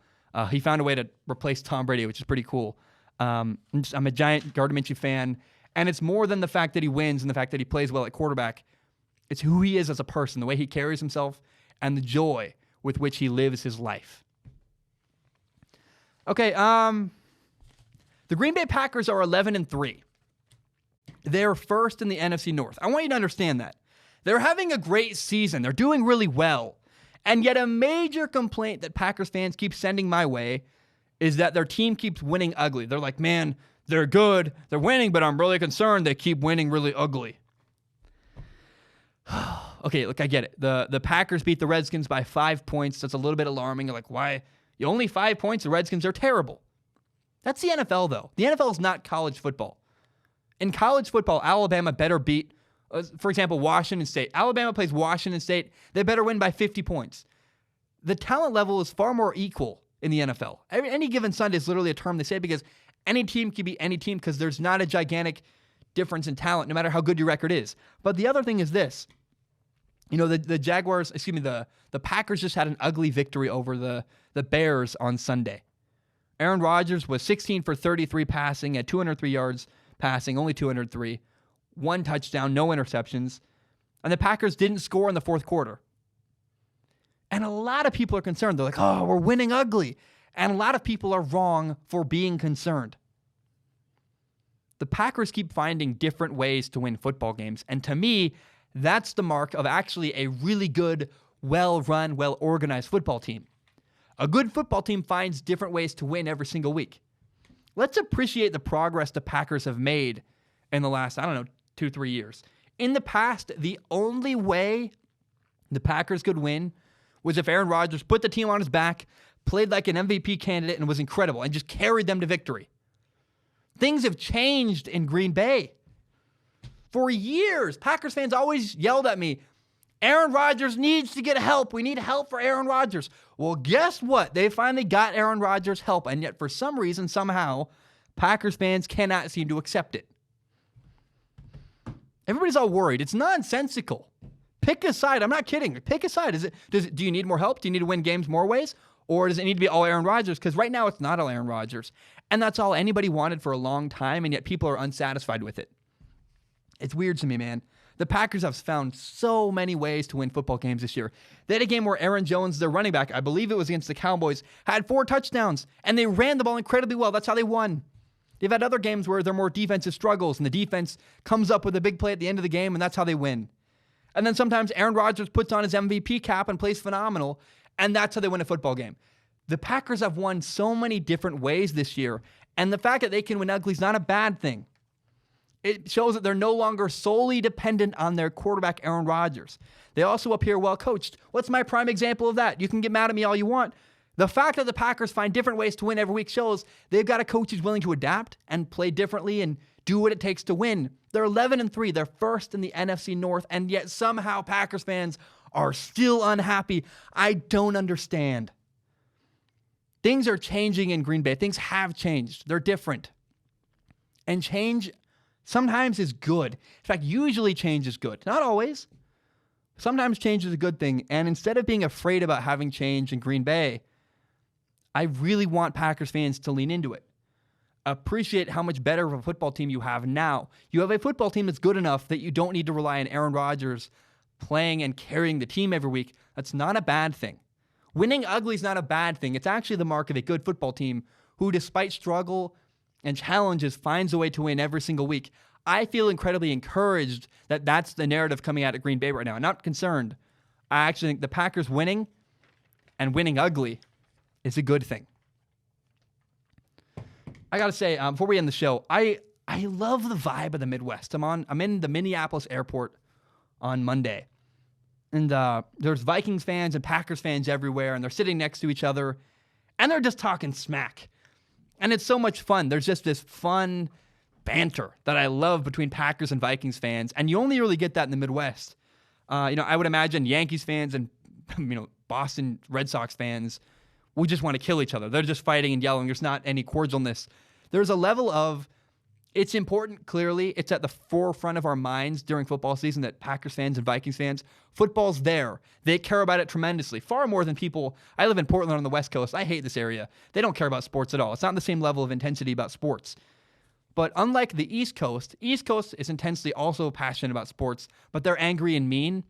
He found a way to replace Tom Brady, which is pretty cool. I'm a giant Gardner Minshew fan. And it's more than the fact that he wins and the fact that he plays well at quarterback. It's who he is as a person, the way he carries himself, and the joy with which he lives his life. Okay, the Green Bay Packers are 11-3. They're first in the NFC North. I want you to understand that. They're having a great season. They're doing really well. And yet a major complaint that Packers fans keep sending my way is that their team keeps winning ugly. They're like, man, they're good, they're winning, but I'm really concerned they keep winning really ugly. Okay, look, I get it. The Packers beat the Redskins by 5 points. That's a little bit alarming. You're like, why? You only 5 points? The Redskins are terrible. That's the NFL, though. The NFL is not college football. In college football, Alabama better beat, for example, Washington State. Alabama plays Washington State. They better win by 50 points. The talent level is far more equal in the NFL. Any given Sunday is literally a term they say because any team can beat any team because there's not a gigantic difference in talent no matter how good your record is. But the other thing is this. You know, the Packers just had an ugly victory over the Bears on Sunday. Aaron Rodgers was 16 for 33 passing at 203 yards passing, only 203, 1 touchdown, no interceptions, and the Packers didn't score in the fourth quarter. And a lot of people are concerned. They're like, oh, we're winning ugly. And a lot of people are wrong for being concerned. The Packers keep finding different ways to win football games, and to me, that's the mark of actually a really good, well-run, well-organized football team. A good football team finds different ways to win every single week. Let's appreciate the progress the Packers have made in the last, 2-3 years. In the past, the only way the Packers could win was if Aaron Rodgers put the team on his back, played like an MVP candidate, and was incredible, and just carried them to victory. Things have changed in Green Bay. For years, Packers fans always yelled at me, Aaron Rodgers needs to get help. We need help for Aaron Rodgers. Well, guess what? They finally got Aaron Rodgers help, and yet for some reason, somehow, Packers fans cannot seem to accept it. Everybody's all worried. It's nonsensical. Pick a side. I'm not kidding. Pick a side. Do you need more help? Do you need to win games more ways? Or does it need to be all Aaron Rodgers? Because right now, it's not all Aaron Rodgers. And that's all anybody wanted for a long time, and yet people are unsatisfied with it. It's weird to me, man. The Packers have found so many ways to win football games this year. They had a game where Aaron Jones, their running back, I believe it was against the Cowboys, had 4 touchdowns, and they ran the ball incredibly well. That's how they won. They've had other games where there are more defensive struggles, and the defense comes up with a big play at the end of the game, and that's how they win. And then sometimes Aaron Rodgers puts on his MVP cap and plays phenomenal, and that's how they win a football game. The Packers have won so many different ways this year, and the fact that they can win ugly is not a bad thing. It shows that they're no longer solely dependent on their quarterback, Aaron Rodgers. They also appear well coached. What's my prime example of that? You can get mad at me all you want. The fact that the Packers find different ways to win every week shows they've got a coach who's willing to adapt and play differently and do what it takes to win. They're 11-3. They're first in the NFC North, and yet somehow Packers fans are still unhappy. I don't understand. Things are changing in Green Bay. Things have changed. They're different. And change sometimes is good. In fact, usually change is good. Not always. Sometimes change is a good thing. And instead of being afraid about having change in Green Bay, I really want Packers fans to lean into it. Appreciate how much better of a football team you have now. You have a football team that's good enough that you don't need to rely on Aaron Rodgers playing and carrying the team every week. That's not a bad thing. Winning ugly is not a bad thing. It's actually the mark of a good football team who, despite struggle and challenges, finds a way to win every single week. I feel incredibly encouraged that that's the narrative coming out of Green Bay right now. I'm not concerned. I actually think the Packers winning and winning ugly is a good thing. I got to say, before we end the show, I love the vibe of the Midwest. I'm in the Minneapolis airport on Monday. And there's Vikings fans and Packers fans everywhere, and they're sitting next to each other, and they're just talking smack. And it's so much fun. There's just this fun banter that I love between Packers and Vikings fans, and you only really get that in the Midwest. I would imagine Yankees fans and Boston Red Sox fans would just want to kill each other. They're just fighting and yelling. There's not any cordialness. There's a level of, it's important, clearly. It's at the forefront of our minds during football season that Packers fans and Vikings fans, football's there. They care about it tremendously, far more than people. I live in Portland on the West Coast. I hate this area. They don't care about sports at all. It's not the same level of intensity about sports. But unlike the East Coast is intensely also passionate about sports, but they're angry and mean.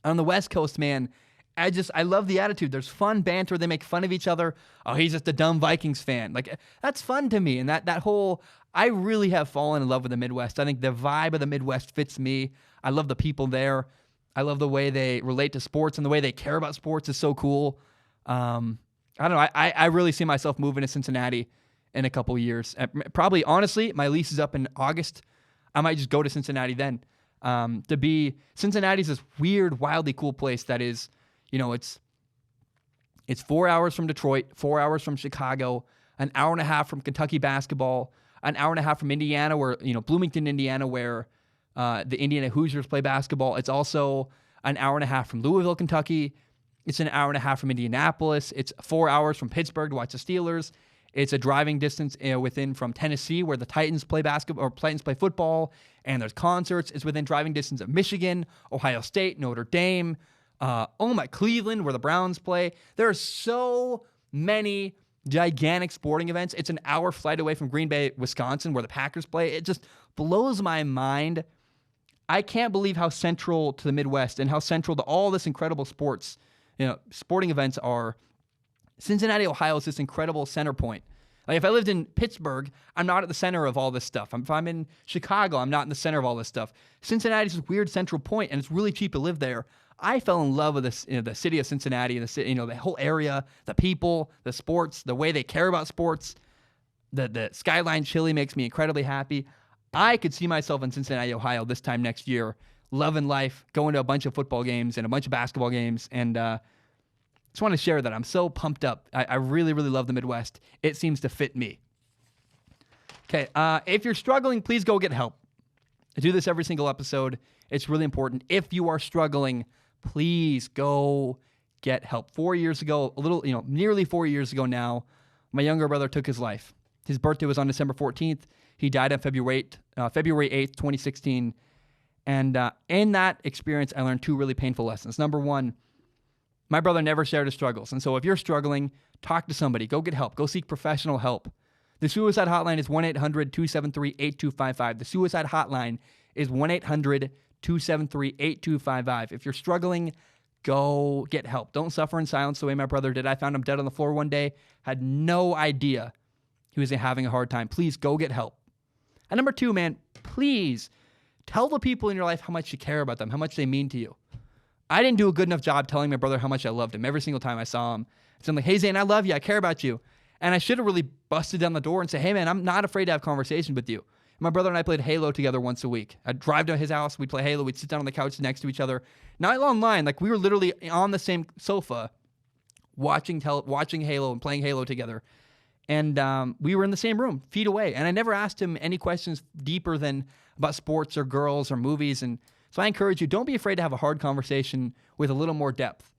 On the West Coast, man, I love the attitude. There's fun banter. They make fun of each other. Oh, he's just a dumb Vikings fan. Like, that's fun to me. And that whole, I really have fallen in love with the Midwest. I think the vibe of the Midwest fits me. I love the people there. I love the way they relate to sports, and the way they care about sports is so cool. I don't know. I really see myself moving to Cincinnati in a couple years. Probably, honestly, my lease is up in August. I might just go to Cincinnati then. Cincinnati's this weird, wildly cool place that is, it's 4 hours from Detroit, 4 hours from Chicago, an hour and a half from Kentucky basketball, an hour and a half from Indiana, where, Bloomington, Indiana, where the Indiana Hoosiers play basketball. It's also an hour and a half from Louisville, Kentucky. It's an hour and a half from Indianapolis. It's 4 hours from Pittsburgh to watch the Steelers. It's a driving distance within from Tennessee, where the Titans play basketball or Titans play football, and there's concerts. It's within driving distance of Michigan, Ohio State, Notre Dame, Cleveland, where the Browns play. There are so many gigantic sporting events. It's an hour flight away from Green Bay, Wisconsin, where the Packers play. It just blows my mind. I can't believe how central to the Midwest and how central to all this incredible sporting events are. Cincinnati, Ohio is this incredible center point. Like, if I lived in Pittsburgh, I'm not at the center of all this stuff. If I'm in Chicago, I'm not in the center of all this stuff. Cincinnati's this weird central point, and it's really cheap to live there. I fell in love with this, the city of Cincinnati, the whole area, the people, the sports, the way they care about sports. The Skyline Chili makes me incredibly happy. I could see myself in Cincinnati, Ohio this time next year, loving life, going to a bunch of football games and a bunch of basketball games, and just want to share that. I'm so pumped up. I really, really love the Midwest. It seems to fit me. Okay, if you're struggling, please go get help. I do this every single episode. It's really important. If you are struggling, please go get help. 4 years ago, nearly 4 years ago now, my younger brother took his life. His birthday was on December 14th. He died on February 8th, 2016. And in that experience, I learned two really painful lessons. Number one, my brother never shared his struggles. And so if you're struggling, talk to somebody. Go get help. Go seek professional help. The Suicide Hotline is 1-800-273-8255. The Suicide Hotline is 1-800-273-8255. If you're struggling, go get help. Don't suffer in silence the way my brother did. I found him dead on the floor one day. Had no idea he was having a hard time. Please go get help. And number two, man, please tell the people in your life how much you care about them, how much they mean to you. I didn't do a good enough job telling my brother how much I loved him every single time I saw him. So I'm like, hey, Zane, I love you. I care about you. And I should have really busted down the door and said, hey, man, I'm not afraid to have conversation with you. My brother and I played Halo together once a week. I'd drive to his house. We'd play Halo. We'd sit down on the couch next to each other. Not online. Like, we were literally on the same sofa watching Halo and playing Halo together. And we were in the same room, feet away. And I never asked him any questions deeper than about sports or girls or movies. And so I encourage you, don't be afraid to have a hard conversation with a little more depth.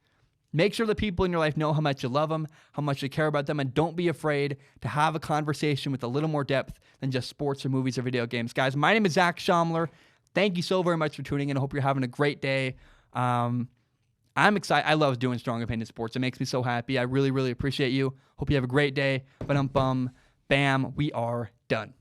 Make sure the people in your life know how much you love them, how much you care about them, and don't be afraid to have a conversation with a little more depth than just sports or movies or video games. Guys, my name is Zack Schaumler. Thank you so very much for tuning in. I hope you're having a great day. I'm excited. I love doing Strong Opinion Sports. It makes me so happy. I really, really appreciate you. Hope you have a great day. Bam, we are done.